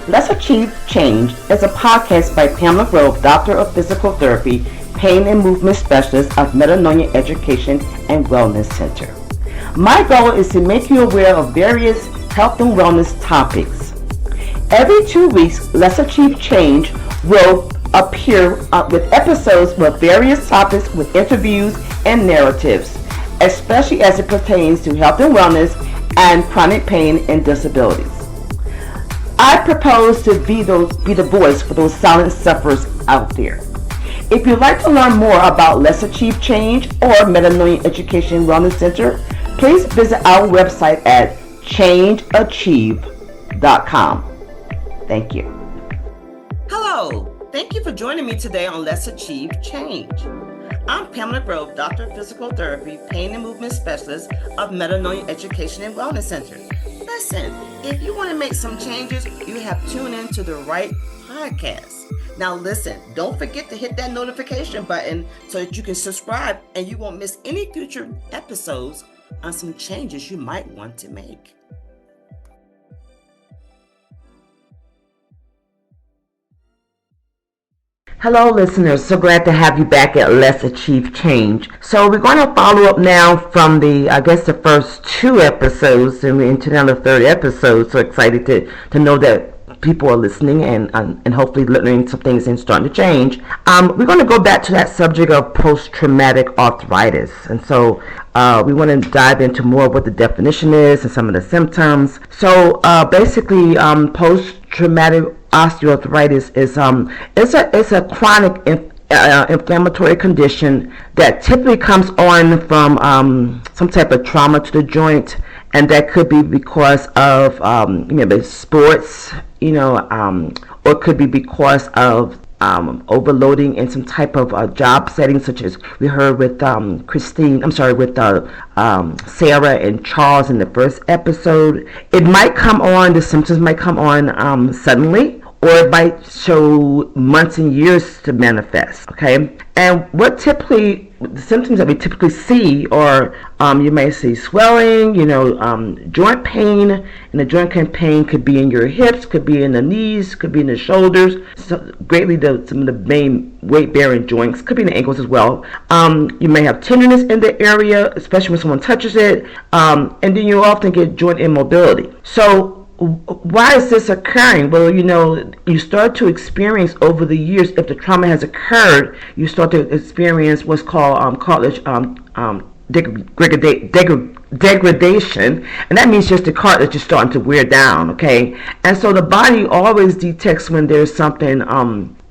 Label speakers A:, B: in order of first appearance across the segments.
A: Let's Achieve Change is a podcast by Pamela Grove, Doctor of Physical Therapy, Pain and Movement Specialist of Metanoia Education and Wellness Center. My goal is to make you aware of various health and wellness topics. Every 2 weeks, Let's Achieve Change will appear with episodes with various topics with interviews and narratives, especially as it pertains to health and wellness and chronic pain and disabilities. I propose to be the voice for those silent sufferers out there. If you'd like to learn more about Let's Achieve Change or Metanoia Education and Wellness Center, please visit our website at changeachieve.com. Thank you. Hello. Thank you for joining me today on Let's Achieve Change. I'm Pamela Grove, Doctor of Physical Therapy, Pain and Movement Specialist of Metanoia Education and Wellness Center. Listen, if you want to make some changes, you have tuned into the right podcast. Now listen, don't forget to hit that notification button so that you can subscribe and you won't miss any future episodes on some changes you might want to make. Hello listeners, so glad to have you back at Let's Achieve Change. So we're going to follow up now from the first 2 episodes, and we're into now the 3rd episode. So excited to know that people are listening and hopefully learning some things and starting to change. We're going to go back to that subject of post-traumatic arthritis. And so we want to dive into more of what the definition is and some of the symptoms. So basically, post-traumatic osteoarthritis is it's a chronic inflammatory condition that typically comes on from some type of trauma to the joint, and that could be because of sports, or it could be because of overloading in some type of job setting, such as we heard with Sarah and Charles in the first episode. It might come on, the symptoms might come on suddenly, or it might show months and years to manifest, okay? And the symptoms that we typically see are, you may see swelling, joint pain, and the joint pain could be in your hips, could be in the knees, could be in the shoulders, some of the main weight-bearing joints, could be in the ankles as well. You may have tenderness in the area, especially when someone touches it, and then you often get joint immobility. So why is this occurring? Well, you start to experience over the years, if the trauma has occurred, you start to experience what's called cartilage degradation, and that means just the cartilage is starting to wear down, okay? And so the body always detects when there's something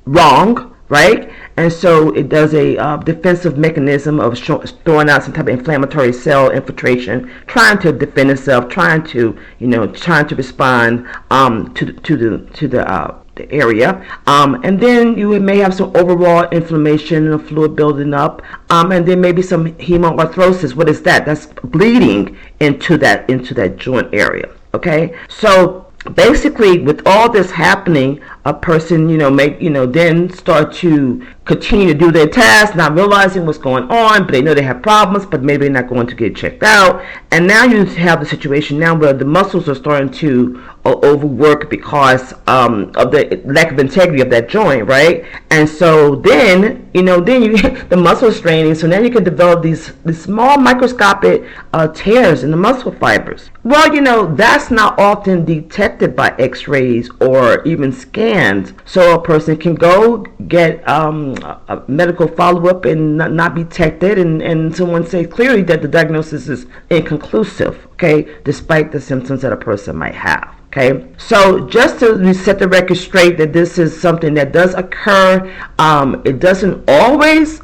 A: wrong, right? And so it does a defensive mechanism of throwing out some type of inflammatory cell infiltration, trying to defend itself, trying to respond to the area, and then you may have some overall inflammation and fluid building up, and then maybe some hemoarthrosis. What is that? That's bleeding into that joint area. Okay, so basically, with all this happening, a person, may then start to continue to do their tasks, not realizing what's going on, but they know they have problems, but maybe they're not going to get checked out. And now you have the situation now where the muscles are starting to overwork because of the lack of integrity of that joint, right? And so then the muscle is straining, so now you can develop these small microscopic tears in the muscle fibers. Well, that's not often detected by x-rays or even scans. So a person can go get a medical follow-up and not be detected, and someone say clearly that the diagnosis is inconclusive, okay, despite the symptoms that a person might have. Okay, so just to set the record straight that this is something that does occur. It doesn't always,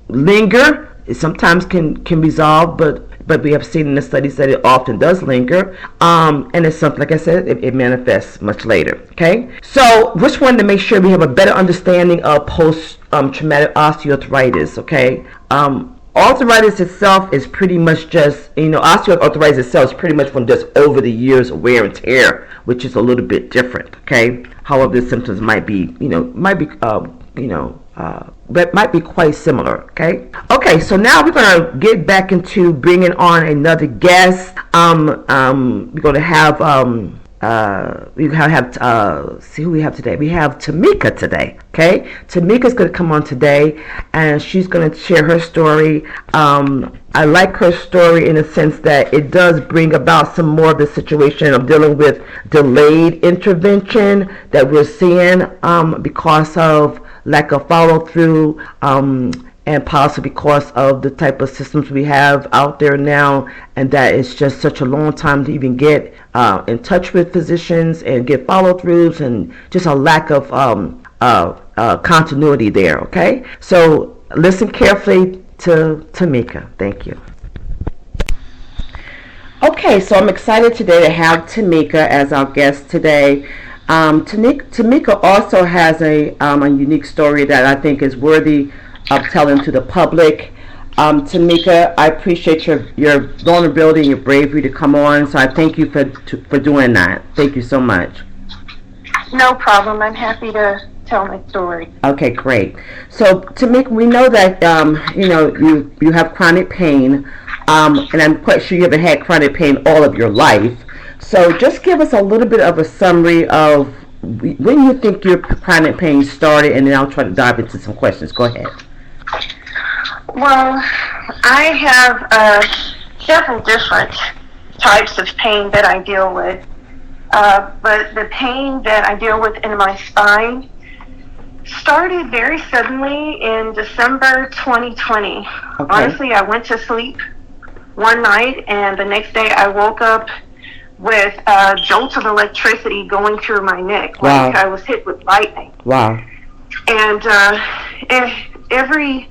A: linger. It sometimes can resolve, but we have seen in the studies that it often does linger. And it's something, like I said, it manifests much later. Okay, so just wanted to make sure we have a better understanding of post-traumatic osteoarthritis. Okay. Arthritis itself is pretty much just, osteoarthritis itself is pretty much from just over the years of wear and tear, which is a little bit different, okay? However, the symptoms might be quite similar, okay? Okay, so now we're going to get back into bringing on another guest. We're going to have we have see who we have today. We have Tameka today. Okay, Tameka's going to come on today, and she's going to share her story. I like her story in a sense that it does bring about some more of the situation of dealing with delayed intervention that we're seeing because of lack of follow through. And possibly because of the type of systems we have out there now, and that it's just such a long time to even get in touch with physicians and get follow-throughs, and just a lack of continuity there. Okay, so listen carefully to Tameka. Thank you. Okay, so I'm excited today to have Tameka as our guest today. Tameka also has a unique story that I think is worthy of telling to the public. Tameka, I appreciate your vulnerability and your bravery to come on, so I thank you for doing that. Thank you so much.
B: No problem. I'm happy to tell my story.
A: Okay, great. So Tameka, we know that you have chronic pain, and I'm quite sure you haven't had chronic pain all of your life. So just give us a little bit of a summary of when you think your chronic pain started, and then I'll try to dive into some questions. Go ahead.
B: Well, I have several different types of pain that I deal with, but the pain that I deal with in my spine started very suddenly in December 2020. Okay. Honestly, I went to sleep one night, and the next day I woke up with jolts of electricity going through my neck,
A: wow,
B: like I was hit with lightning.
A: Wow.
B: And every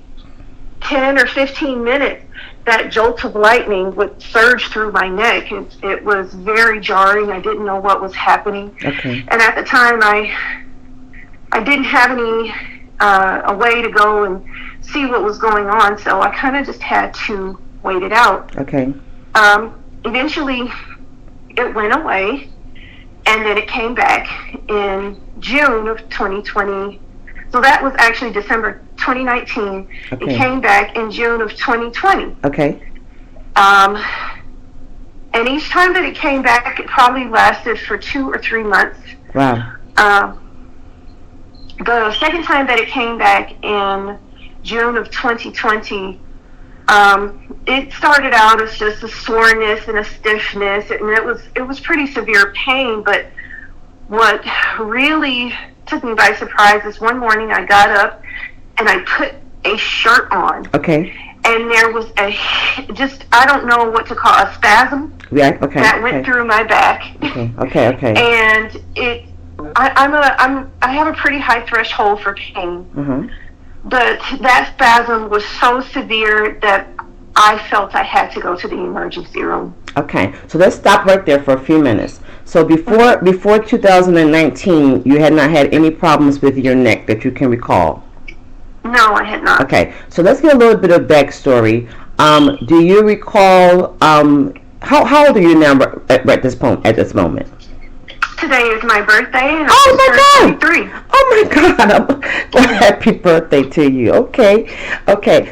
B: 10 or 15 minutes, that jolt of lightning would surge through my neck. It was very jarring. I didn't know what was happening.
A: Okay.
B: And at the time, I didn't have any a way to go and see what was going on, so I kind of just had to wait it out.
A: Okay.
B: Eventually, it went away, and then it came back in June of 2020. So that was actually December 2019. Okay. It came back in June of 2020.
A: Okay.
B: And each time that it came back, it probably lasted for 2 or 3 months.
A: Wow.
B: The second time that it came back in June of 2020, it started out as just a soreness and a stiffness, and it was pretty severe pain. But what really took me by surprise is one morning I got up and I put a shirt on.
A: Okay.
B: And there was I don't know what to call, a spasm.
A: Yeah. Okay.
B: That went through my back.
A: Okay. Okay.
B: And I have a pretty high threshold for pain. Mm-hmm. But that spasm was so severe that I felt I had to go to the emergency room.
A: Okay, so let's stop right there for a few minutes. So before 2019, you had not had any problems with your neck that you can recall?
B: No, I had not.
A: Okay, so let's get a little bit of backstory. Do you recall, how old are you now at this moment?
B: Today is my birthday, and
A: I'm
B: 33.
A: Oh my God! Happy birthday to you. Okay.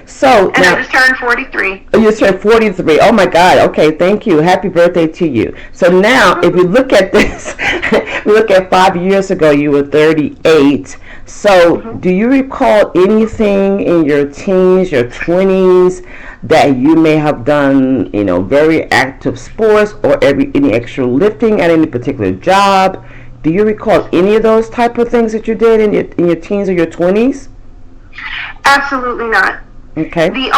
A: So
B: and now, I just turned 43.
A: You just turned 43. Oh my God. Okay, thank you. Happy birthday to you. So now, if you look at this, we look at 5 years ago, you were 38. So, do you recall anything in your teens, your 20s, that you may have done, very active sports or any extra lifting at any particular job? Do you recall any of those type of things that you did in your teens or your 20s?
B: Absolutely not.
A: Okay.
B: The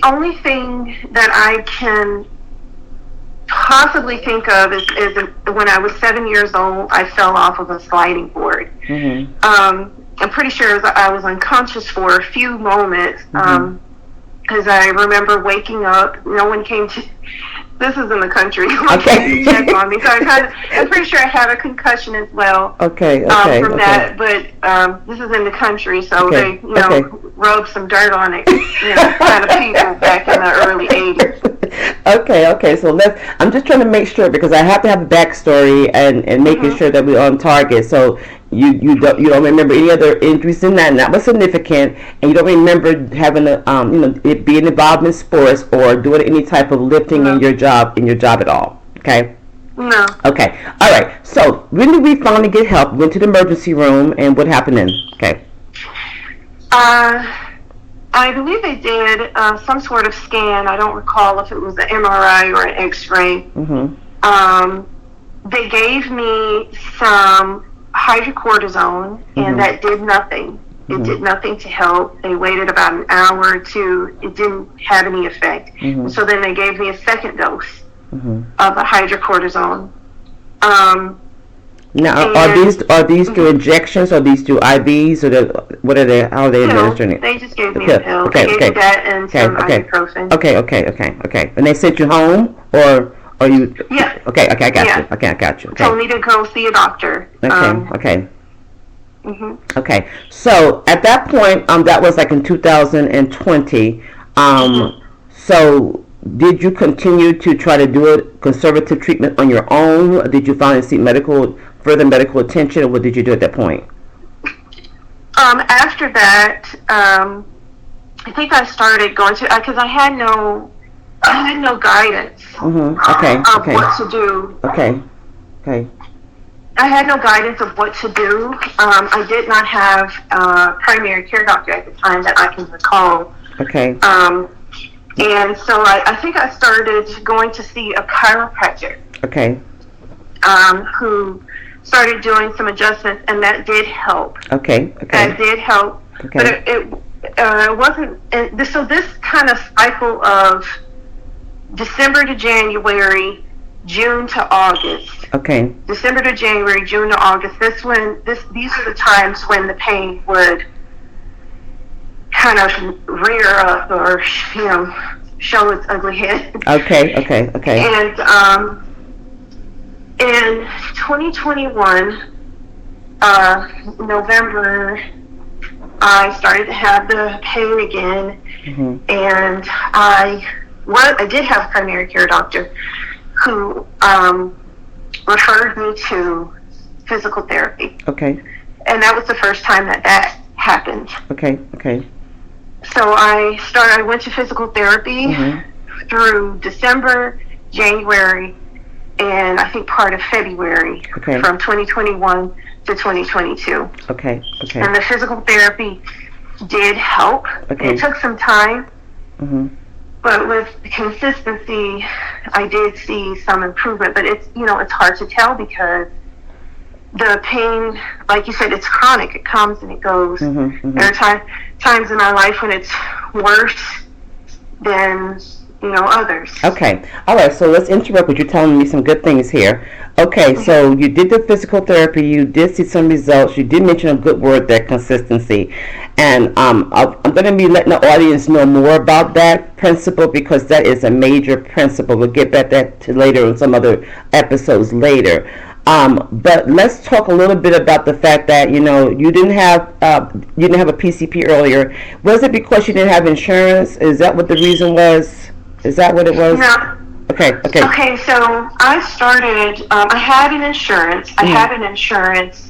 B: only thing that I can possibly think of is when I was 7 years old, I fell off of a sliding board. Mm-hmm. I'm pretty sure I was unconscious for a few moments. Because I remember waking up, no one came to. This is in the country.
A: Okay.
B: Check on me. So I'm pretty sure I had a concussion as well.
A: Okay.
B: From that, but this is in the country, so they rubbed some dirt on it. Kind of people back in the early 80s.
A: Okay. So I'm just trying to make sure, because I have to have a backstory and making sure that we're on target. So you don't remember any other injuries in that, and that was significant, and you don't remember having it being involved in sports or doing any type of lifting in your job at all. Okay.
B: No.
A: Okay. All right. So when did we finally get help? Went to the emergency room, and what happened then? Okay.
B: I believe they did some sort of scan. I don't recall if it was an MRI or an X-ray. They gave me some hydrocortisone, and that did nothing. It did nothing to help. They waited about an hour or two. It didn't have any effect. So then they gave me a second dose of the hydrocortisone.
A: Now, are these through injections, or these through IVs, or what are they? How are they administering it?
B: They just gave me a pill. They gave me that and some ibuprofen.
A: Okay. And they sent you home, or you?
B: Yeah.
A: Okay, I got you. Okay.
B: Told me to go see a doctor.
A: Okay. Okay. So at that point, that was like in 2020. So did you continue to try to do a conservative treatment on your own? Did you finally seek further medical attention, or what did you do at that point?
B: After that, I think I started going to, because I had no guidance of what to do.
A: Okay.
B: I had no guidance of what to do. I did not have a primary care doctor at the time that I can recall.
A: Okay.
B: And so I think I started going to see a chiropractor.
A: Okay.
B: Who started doing some adjustments, and that did help.
A: Okay.
B: That did help.
A: Okay.
B: But it wasn't. So this kind of cycle of December to January, June to August.
A: Okay.
B: December to January, June to August. These are the times when the pain would kind of rear up, or show its ugly head.
A: Okay.
B: And in 2021, November, I started to have the pain again, and I did have a primary care doctor who referred me to physical therapy.
A: Okay.
B: And that was the first time that happened.
A: Okay.
B: So I went to physical therapy through December, January, and I think part of February, from 2021 to 2022.
A: Okay.
B: And the physical therapy did help. It took some time, but with consistency, I did see some improvement. But it's hard to tell, because the pain, like you said, it's chronic. It comes and it goes. There are times in my life when it's worse than others.
A: Okay. All right. So let's interrupt with you telling me some good things here. Okay. So you did the physical therapy. You did see some results. You did mention a good word there, consistency. And I'm going to be letting the audience know more about that principle, because that is a major principle. We'll get back to later in some other episodes later. But let's talk a little bit about the fact that you didn't have a PCP earlier. Was it because you didn't have insurance? Is that what the reason was? Is that what it was?
B: No.
A: Okay.
B: Okay, so I started. I had an insurance. I had an insurance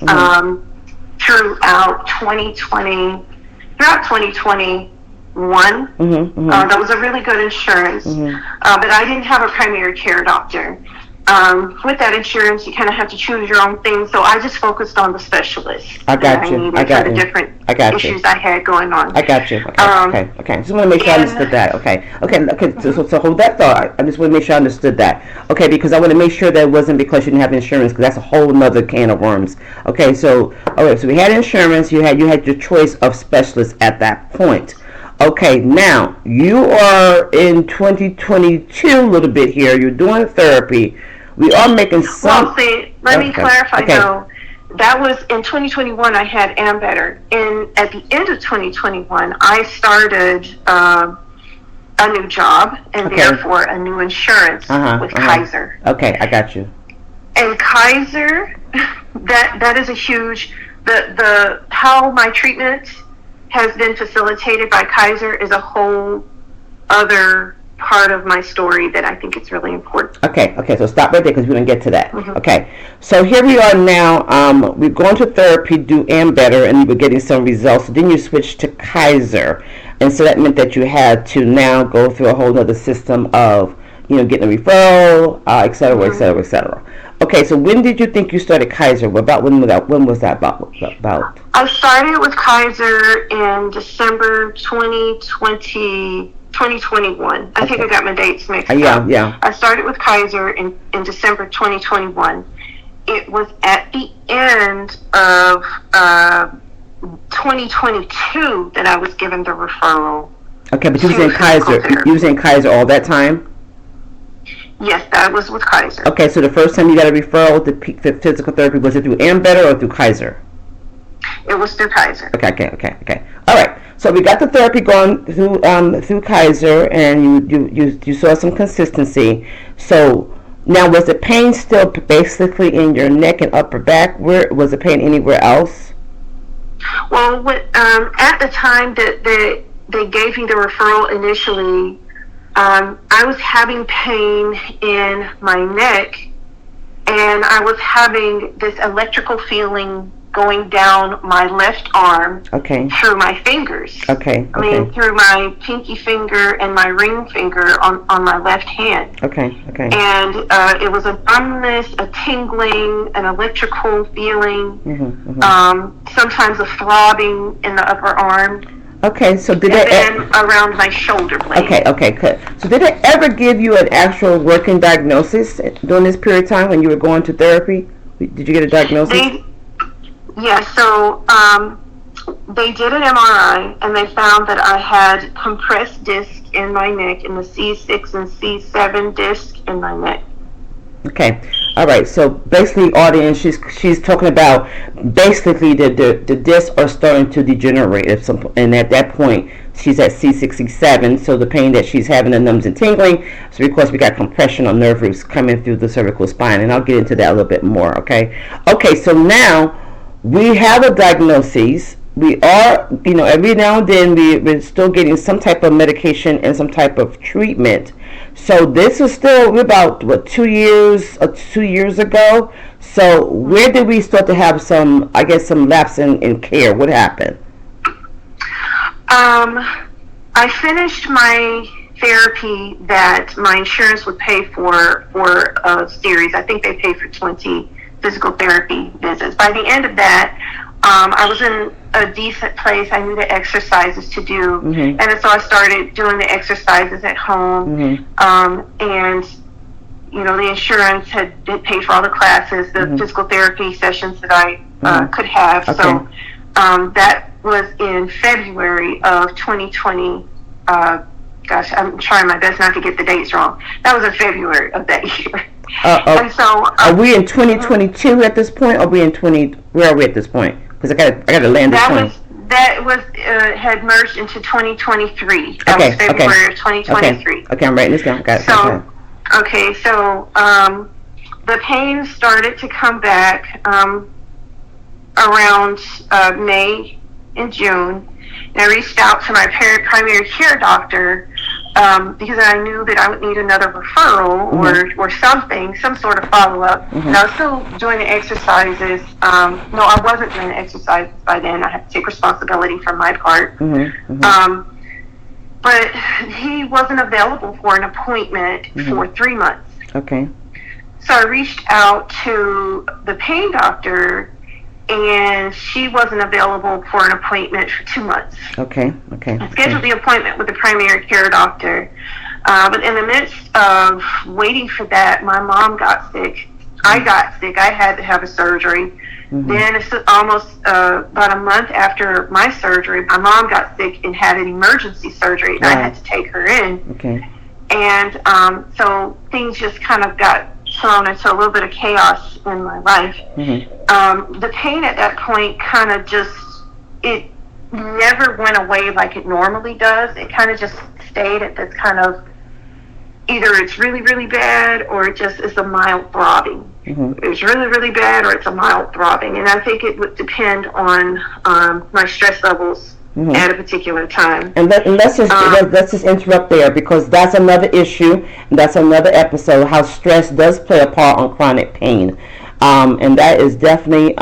B: throughout 2020, throughout 2021. That was a really good insurance, but I didn't have a primary care doctor. With that insurance, you kind of have to choose your own thing. So I just focused on the specialist.
A: I got you.
B: For the different issues I had going on.
A: I got you. Okay. Just want to make sure I understood that. Okay. So hold that thought. I just want to make sure I understood that. Okay, because I want to make sure that it wasn't because you didn't have insurance, because that's a whole other can of worms. Okay. So so we had insurance. You had your choice of specialists at that point. Okay, now you are in 2022 a little bit here. You're doing therapy. We are making some.
B: Well, see, let me clarify though. That was in 2021. I had Ambetter. At the end of 2021, I started a new job and therefore a new insurance with Kaiser.
A: Okay, I got you.
B: And Kaiser, that is a huge. The how my treatment has been facilitated by Kaiser is a whole other part of my story that I think it's really important.
A: Okay, so stop right there because we're going to get to that. Okay, so here we are now. We're going to therapy, do Ambetter, and you were getting some results. So then you switched to Kaiser, and so that meant that you had to now go through a whole other system of, getting a referral, et cetera, et cetera, et cetera. Okay, so when did you think you started Kaiser? About when was that about?
B: I started with Kaiser in December 2021. I think I got my dates mixed up.
A: Yeah.
B: I started with Kaiser in December 2021. It was at the end of 2022 that I was given the referral.
A: Okay, but you was in Kaiser. You was in Kaiser all that time?
B: Yes, that was with Kaiser.
A: Okay, so the first time you got a referral to physical therapy, was it through Ambetter or through Kaiser?
B: It was through Kaiser.
A: Okay. All right. So we got the therapy going through Kaiser, and you saw some consistency. So now, was the pain still basically in your neck and upper back? Where was the pain anywhere else?
B: Well, at the time that they gave me the referral initially, I was having pain in my neck, and I was having this electrical feeling going down my left arm through my fingers. I mean, through my pinky finger and my ring finger on my left hand. And it was a numbness, a tingling, an electrical feeling, sometimes a throbbing in the upper arm.
A: Okay, so did
B: it around my shoulder blade.
A: Okay, good. So did it ever give you an actual working diagnosis during this period of time when you were going to therapy? Did you get a diagnosis?
B: So they did an MRI, and they found that I had compressed disc in my neck, in the C6 and C7 disc in my neck.
A: Okay, all right. So basically, audience, she's talking about basically the discs are starting to degenerate, and at that point, she's at C6, C7. So the pain that she's having, the numbness and tingling, is because we got compression on nerve roots coming through the cervical spine, and I'll get into that a little bit more. Okay. So now we have a diagnosis. We are, every now and then we're still getting some type of medication and some type of treatment. So this is still about 2 years ago. So where did we start to have some lapse in care? What happened?
B: I finished my therapy that my insurance would pay for a series. I think they paid for 20 physical therapy visits. By the end of that, I was in a decent place. I knew the exercises to do, and so I started doing the exercises at home. And the insurance had paid for all the classes, the physical therapy sessions that I could have. So that was in February of 2020. Gosh, I'm trying my best not to get the dates wrong. That was in February of that year. And so,
A: are we in 2022 at this point? Or are we in 20? Where are we at this point? Because I got to land this point.
B: That was had merged into 2023. That was February of 2023.
A: Okay, I'm writing this down. Got it.
B: So the pain started to come back around May and June. And I reached out to my primary care doctor because I knew that I would need another referral or something, some sort of follow-up. And I was still doing the exercises. No, I wasn't doing the exercises by then. I had to take responsibility for my part. But he wasn't available for an appointment for 3 months.
A: Okay.
B: So I reached out to the pain doctor, and she wasn't available for an appointment for 2 months.
A: Okay.
B: I scheduled the appointment with the primary care doctor, but in the midst of waiting for that, my mom got sick. I got sick. I had to have a surgery. Then it's almost about a month after my surgery, my mom got sick and had an emergency surgery, and I had to take her in. And so things just kind of got thrown into a little bit of chaos in my life. The pain at that point kind of it never went away like it normally does. It kind of just stayed at this kind of, either it's really, really bad, or it just is a mild throbbing. It's really, really bad, or it's a mild throbbing. And I think it would depend on my stress levels at a particular time.
A: And let's just interrupt there, because that's another issue, and that's another episode, how stress does play a part on chronic pain. And that is definitely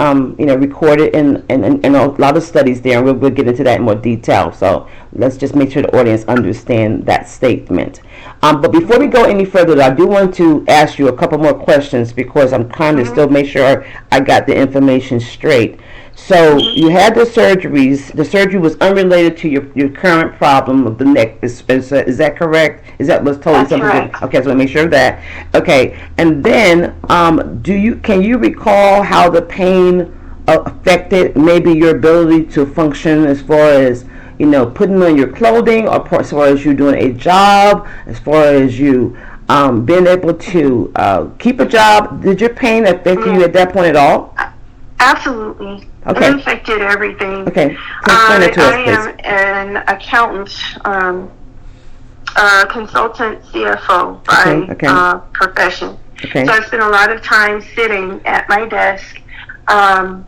A: recorded in a lot of studies there, and we'll get into that in more detail. So let's just make sure the audience understand that statement. But before we go any further, I do want to ask you a couple more questions because I'm trying to still make sure I got the information straight. So you had the surgeries. The surgery was unrelated to your current problem of the neck. Is that correct? Is that was totally something?
B: Correct.
A: Okay, so let me make sure of that. Okay, and then can you recall how the pain affected maybe your ability to function as far as putting on your clothing, or as far as you doing a job, as far as you being able to keep a job? Did your pain affect you at that point at all?
B: Absolutely.
A: Okay.
B: It affected everything.
A: Okay. Explain it to us, please.
B: I am an accountant, consultant, CFO by profession.
A: Okay.
B: So I spend a lot of time sitting at my desk. I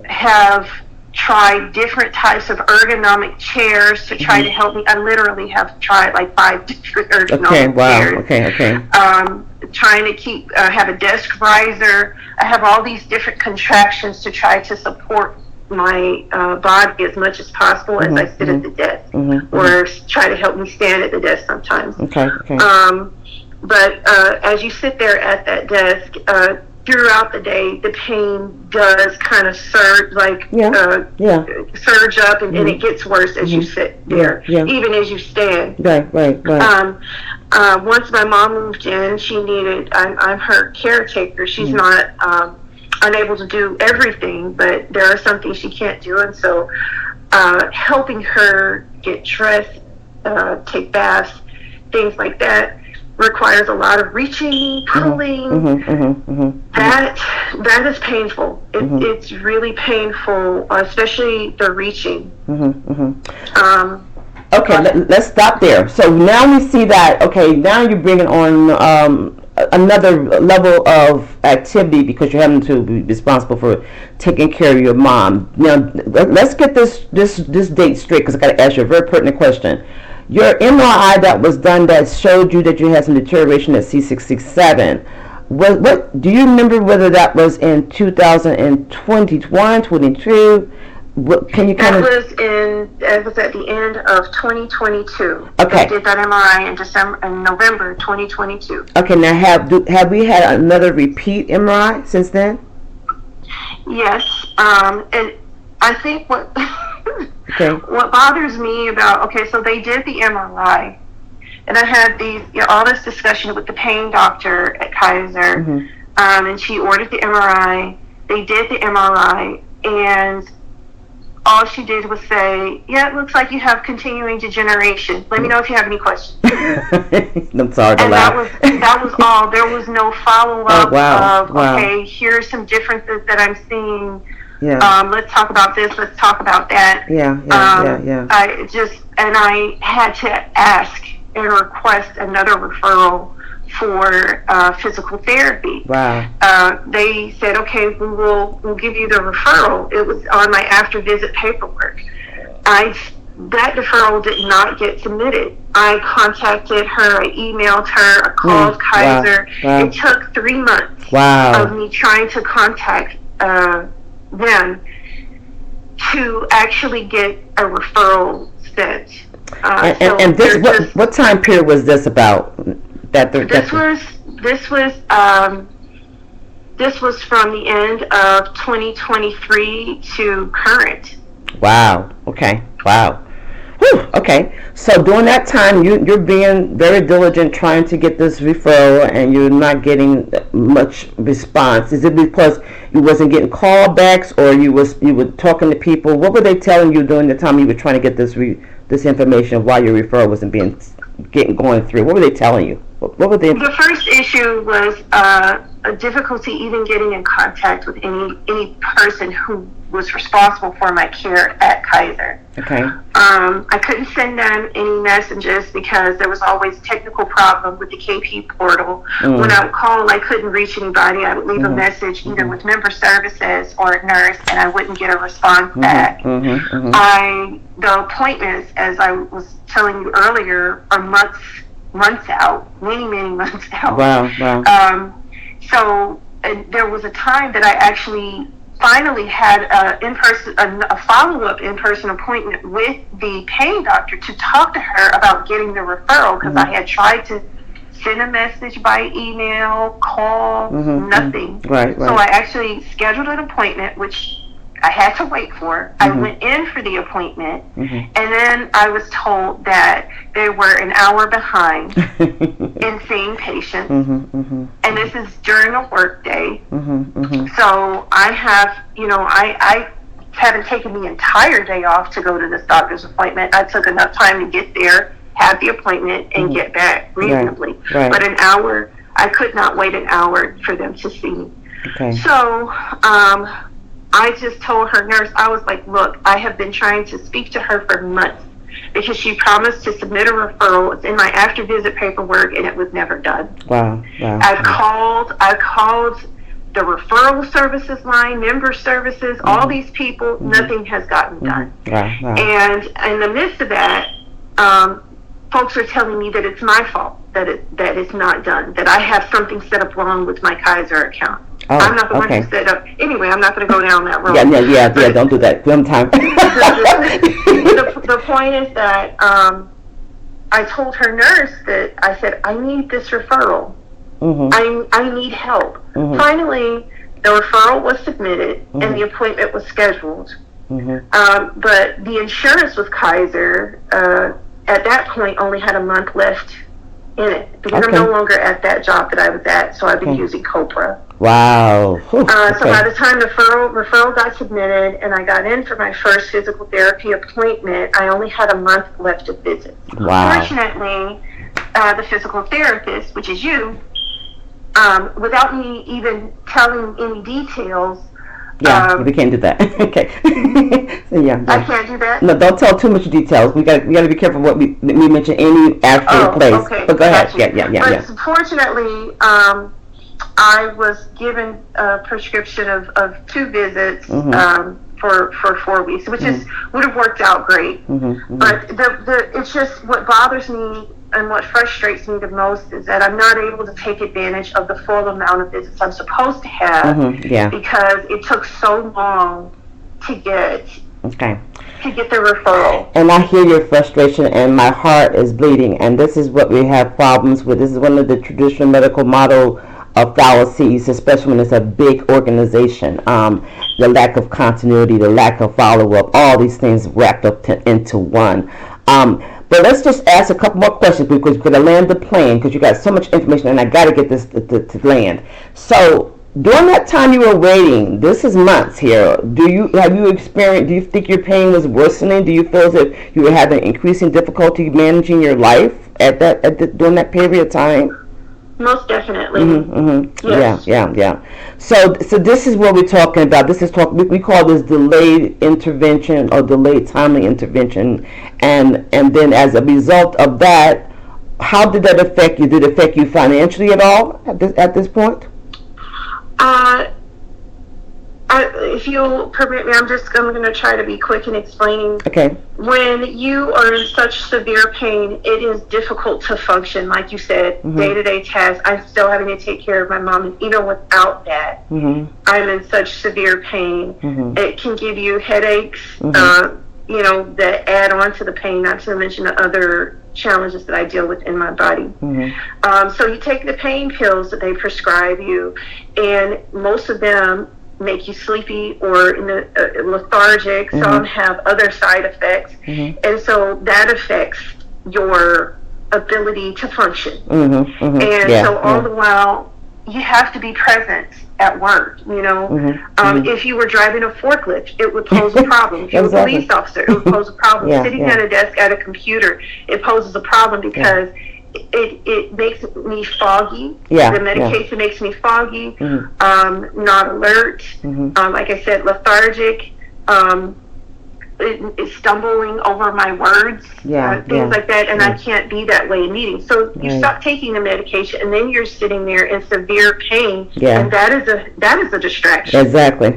B: have tried different types of ergonomic chairs to try to help me. I literally have tried like 5 different ergonomic chairs.
A: Okay.
B: Trying to keep have a desk riser. I have all these different contraptions to try to support my body as much as possible as I sit at the desk, or try to help me stand at the desk sometimes.
A: Okay.
B: But as you sit there at that desk, throughout the day, the pain does kind of surge, surge up, and it gets worse as you sit there, even as you stand.
A: Right.
B: Once my mom moved in, she needed, I'm her caretaker. She's not unable to do everything, but there are some things she can't do, and so helping her get dressed, take baths, things like that, requires a lot of reaching, pulling. That is painful. It's really painful, especially the reaching.
A: Okay, let's stop there. So now we see that, okay, now you're bringing on another level of activity because you're having to be responsible for taking care of your mom. Now, let's get this date straight, because I got to ask you a very pertinent question. Your MRI that was done that showed you that you had some deterioration at C667, what do you remember whether that was in 2021, 22? Can you kind of?
B: That was at the end of 2022.
A: Okay.
B: I did that MRI in November 2022.
A: Okay. Now, have we had another repeat MRI since then?
B: Yes. And I think what bothers me about, so they did the MRI, and I had all this discussion with the pain doctor at Kaiser, and she ordered the MRI. They did the MRI, and all she did was say, it looks like you have continuing degeneration. Let me know if you have any questions.
A: I'm sorry to laugh.
B: That was all. There was no follow-up
A: of,
B: okay, here's some differences that I'm seeing.
A: Yeah.
B: Let's talk about this. Let's talk about that.
A: Yeah.
B: I had to ask and request another referral for physical therapy.
A: Wow.
B: They said, okay, we'll give you the referral. It was on my after visit paperwork. That referral did not get submitted. I contacted her, I emailed her, I called Kaiser.
A: Wow.
B: It took 3 months of me trying to contact them to actually get a referral sent.
A: And this, what time period was this about? This was from the end of 2023 to current. Wow. Okay. Wow. Whew. Okay. So during that time, you're being very diligent trying to get this referral, and you're not getting much response. Is it because you wasn't getting callbacks, or you were talking to people? What were they telling you during the time you were trying to get this information while your referral wasn't going through? What were they telling you? What were they?
B: The first issue was a difficulty even getting in contact with any person who was responsible for my care at Kaiser.
A: Okay.
B: I couldn't send them any messages because there was always technical problem with the KP portal. When I would call, I couldn't reach anybody. I would leave a message either with member services or a nurse, and I wouldn't get a response back. The appointments, as I was telling you earlier, are months out, many months out.
A: Wow.
B: So and there was a time that I actually finally had a follow-up in-person appointment with the pain doctor to talk to her about getting the referral, because I had tried to send a message by email, call, nothing.
A: Right.
B: So I actually scheduled an appointment, which I had to wait for. I went in for the appointment, and then I was told that they were an hour behind in seeing patients, and this is during a work day. So I have, I haven't taken the entire day off to go to this doctor's appointment. I took enough time to get there, have the appointment, and get back reasonably.
A: Right.
B: But an hour, I could not wait an hour for them to see me.
A: Okay.
B: So, I just told her nurse, I was like, look, I have been trying to speak to her for months because she promised to submit a referral. It's in my after visit paperwork, and it was never done.
A: Wow.
B: I called the referral services line, member services, all these people, nothing has gotten done.
A: Wow.
B: And in the midst of that, folks are telling me that it's my fault that it's not done, that I have something set up wrong with my Kaiser account.
A: Oh,
B: I'm not the one who set up. Anyway, I'm not going to go down that road.
A: Yeah. Don't do that. One time.
B: The point is that I told her nurse that I said, I need this referral. I need help. Finally, the referral was submitted and the appointment was scheduled. But the insurance with Kaiser at that point only had a month left in it, because I'm no longer at that job that I was at, so I've been using Copra.
A: Wow.
B: So by the time the referral got submitted and I got in for my first physical therapy appointment, I only had a month left of visits.
A: Wow.
B: Fortunately, the physical therapist, which is you, without me even telling any details.
A: We can't do that. Okay. So,
B: I can't do that?
A: No, don't tell too much details. We got to be careful what we mention any actual place.
B: Okay.
A: But go ahead.
B: But fortunately, I was given a prescription of 2 visits for 4 weeks, which would have worked out great. But it's just what bothers me and what frustrates me the most is that I'm not able to take advantage of the full amount of visits I'm supposed to have because it took so long to get the referral.
A: And I hear your frustration, and my heart is bleeding, and this is what we have problems with. This is one of the traditional medical model of fallacies, especially when it's a big organization. The lack of continuity, the lack of follow-up, all these things wrapped up into one. But let's just ask a couple more questions because we're going to land the plane, because you got so much information and I got to get this to land. So during that time you were waiting, this is months here, do you think your pain was worsening? Do you feel as if you were having increasing difficulty managing your life during that period of time?
B: Most definitely.
A: Yes. Yeah. So this is what we're talking about. We call this delayed intervention or delayed timely intervention, and then as a result of that, how did that affect you? Did it affect you financially at all at this point?
B: If you'll permit me, I'm going to try to be quick in explaining.
A: Okay.
B: When you are in such severe pain, it is difficult to function, like you said, day-to-day tasks. I'm still having to take care of my mom, and even without that, I'm in such severe pain. It can give you headaches, that add on to the pain, not to mention the other challenges that I deal with in my body. So you take the pain pills that they prescribe you, and most of them make you sleepy or lethargic. Some have other side effects, and so that affects your ability to function. So all the while, you have to be present at work. If you were driving a forklift, it would pose a problem. If you were a police officer, it would pose a problem. Sitting at a desk at a computer, it poses a problem because it makes me foggy. The medication makes me foggy, not alert, like I said, lethargic, it's stumbling over my words, things like that, and I can't be that way in meetings. So you stop taking the medication, and then you're sitting there in severe pain, and that is a distraction.
A: Exactly.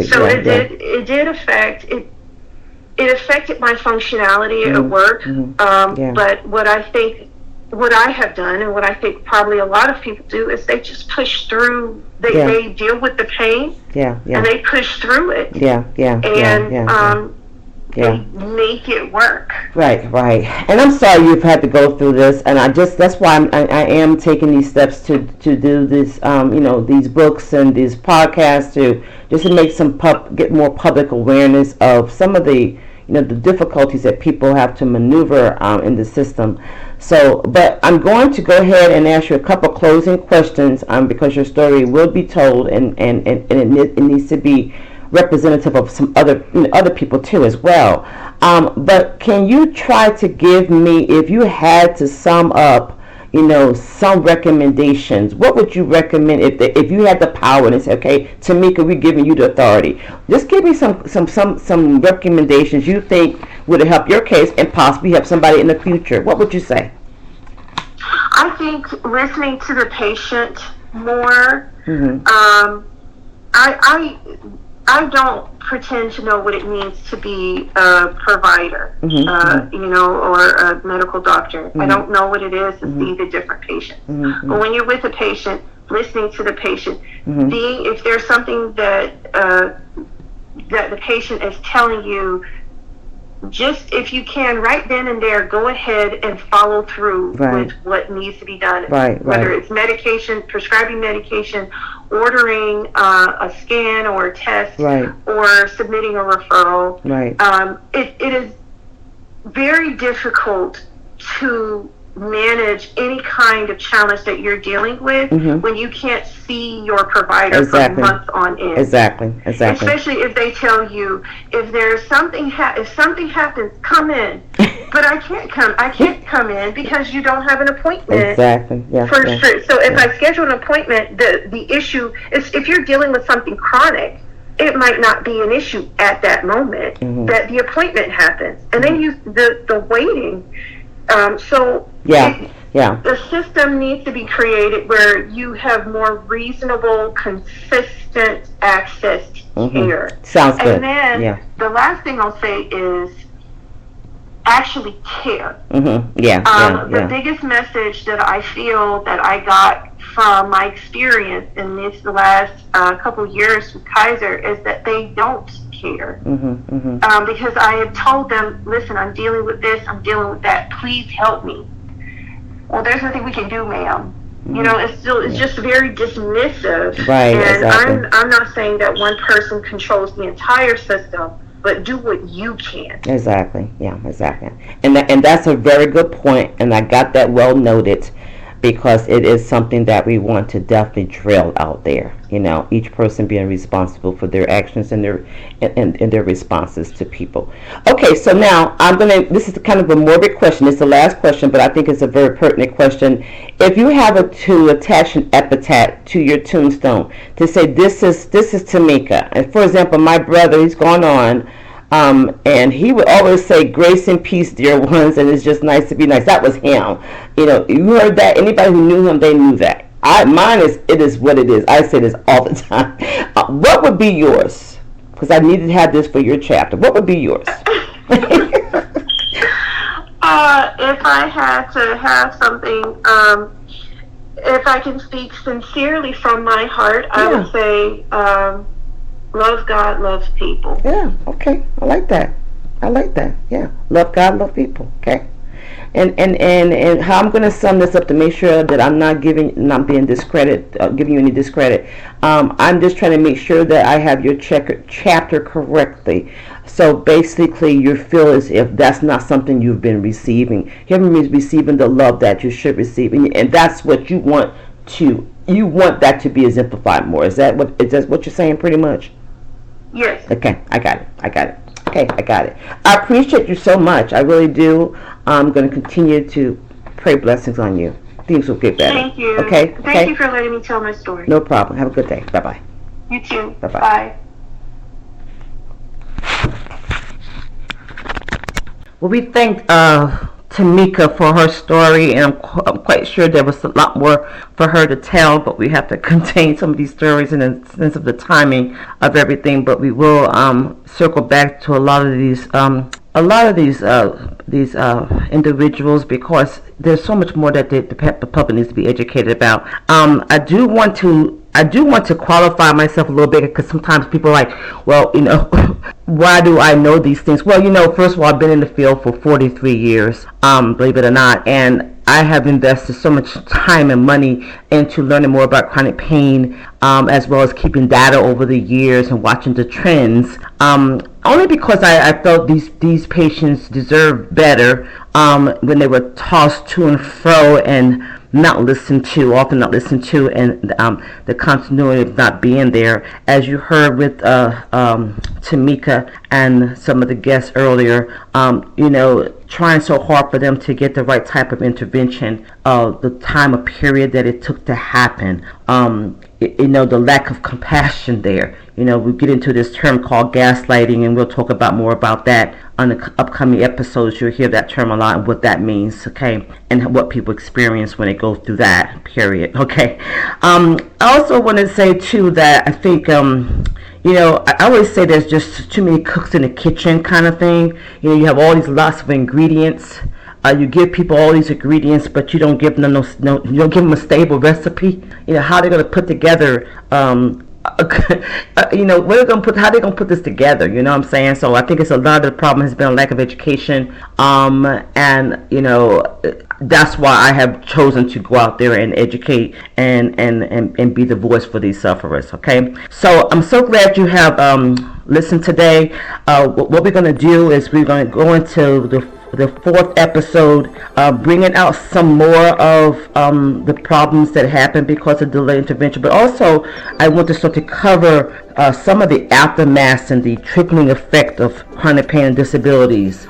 B: So it did affect it. It affected my functionality at work, but what I think what I have done, and what I think probably a lot of people do, is they just push through. They deal with the pain, and they push through it, they make it work.
A: Right. And I'm sorry you've had to go through this, and that's why I am taking these steps to do this, these books and these podcasts to make get more public awareness of some of the the difficulties that people have to maneuver in the system. So, but I'm going to go ahead and ask you a couple closing questions because your story will be told, and it needs to be representative of some other people too as well. But can you try to give me, if you had to sum up, some recommendations, what would you recommend if you had the power and say, okay, Tameka, we're giving you the authority. Just give me some recommendations you think would help your case and possibly help somebody in the future. What would you say?
B: I think listening to the patient more. I don't pretend to know what it means to be a provider, or a medical doctor. I don't know what it is to see the different patients. But when you're with a patient, listening to the patient, seeing if there's something that the patient is telling you, just if you can, right then and there, go ahead and follow through with what needs to be done. Whether it's medication, prescribing medication, ordering a scan or a test, or submitting a referral. It is very difficult to manage any kind of challenge that you're dealing with when you can't see your provider for months on end. Exactly. Especially if they tell you, if something happens, come in. But I can't come in because you don't have an appointment. So if I schedule an appointment, the issue is, if you're dealing with something chronic, it might not be an issue at that moment that the appointment happens, and then the waiting. The system needs to be created where you have more reasonable, consistent access to care.
A: Sounds good.
B: And then the last thing I'll say is actually care. The biggest message that I feel that I got from my experience in the last couple years with Kaiser is that they don't care. Because I had told them, listen, I'm dealing with this, I'm dealing with that, please help me. Well, there's nothing we can do, ma'am. It's just very dismissive. I'm not saying that one person controls the entire system, but do what you can. Exactly.
A: And that's a very good point, and I got that well noted, because it is something that we want to definitely drill out there. Each person being responsible for their actions and their responses to people. Okay, so now this is kind of a morbid question. It's the last question, but I think it's a very pertinent question. If you have to attach an epitaph to your tombstone to say this is Tameka, and for example, my brother, he's gone on, and he would always say, grace and peace, dear ones, and it's just nice to be nice. That was him. You heard that. Anybody who knew him, they knew that. It is what it is. I say this all the time. What would be yours? Because I need to have this for your chapter. What would be yours?
B: If I had to have something, if I can speak sincerely from my heart, I would say, love God, love people.
A: Yeah, okay. I like that. Yeah. Love God, love people. Okay. And how I'm going to sum this up to make sure that I'm not giving you any discredit. I'm just trying to make sure that I have your chapter correctly. So basically, you feel as if that's not something you've been receiving. You haven't been receiving the love that you should receive, and that's what you want to. You want that to be exemplified more. Is that what you're saying, pretty much?
B: Yes.
A: Okay, I got it. Okay, I got it. I appreciate you so much. I really do. I'm going to continue to pray blessings on you. Things will get better.
B: Thank you.
A: Okay?
B: Thank you for letting me tell my story.
A: No problem. Have a good day. Bye-bye.
B: You too.
A: Bye-bye.
B: Bye.
A: Well, we thank Tameka for her story, and I'm quite sure there was a lot more for her to tell, but we have to contain some of these stories in the sense of the timing of everything. But we will circle back to a lot of these a lot of these individuals, because there's so much more that the public needs to be educated about. I do want to qualify myself a little bit, because sometimes people are like, well, why do I know these things? Well, first of all, I've been in the field for 43 years, believe it or not, and I have invested so much time and money into learning more about chronic pain, as well as keeping data over the years and watching the trends. Only because I felt these patients deserve better, when they were tossed to and fro and often not listened to, and the continuity of not being there. As you heard with Tameka and some of the guests earlier, trying so hard for them to get the right type of intervention, the time of period that it took to happen, the lack of compassion there. We get into this term called gaslighting, and we'll talk about more about that on the upcoming episodes. You'll hear that term a lot and what that means, okay, and what people experience when they go through that period, okay. I also want to say too that I think I always say there's just too many cooks in the kitchen kind of thing. You have all these lots of ingredients. You give people all these ingredients, but you don't give them you don't give them a stable recipe. How they're going to put together, how they're gonna put this together. You know what I'm saying? So I think it's a lot of the problem has been a lack of education, and that's why I have chosen to go out there and educate and be the voice for these sufferers. Okay, so I'm so glad you have listened today. What we're gonna do is we're gonna go into the fourth episode, bringing out some more of the problems that happen because of delayed intervention, but also I want to start to cover some of the aftermath and the trickling effect of chronic pain and disabilities,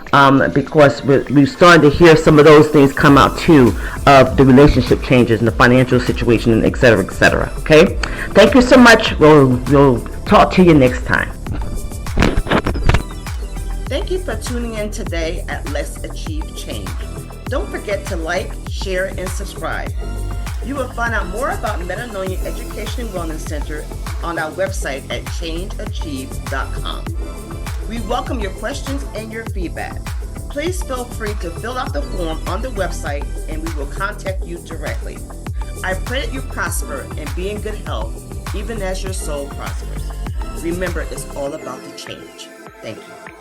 A: because we're starting to hear some of those things come out too, of the relationship changes and the financial situation, and et cetera, et cetera. Okay, thank you so much. We'll talk to you next time. Thank you for tuning in today at Let's Achieve Change. Don't forget to like, share, and subscribe. You will find out more about Metanoia Education and Wellness Center on our website at changeachieve.com. We welcome your questions and your feedback. Please feel free to fill out the form on the website, and we will contact you directly. I pray that you prosper and be in good health, even as your soul prospers. Remember, it's all about the change. Thank you.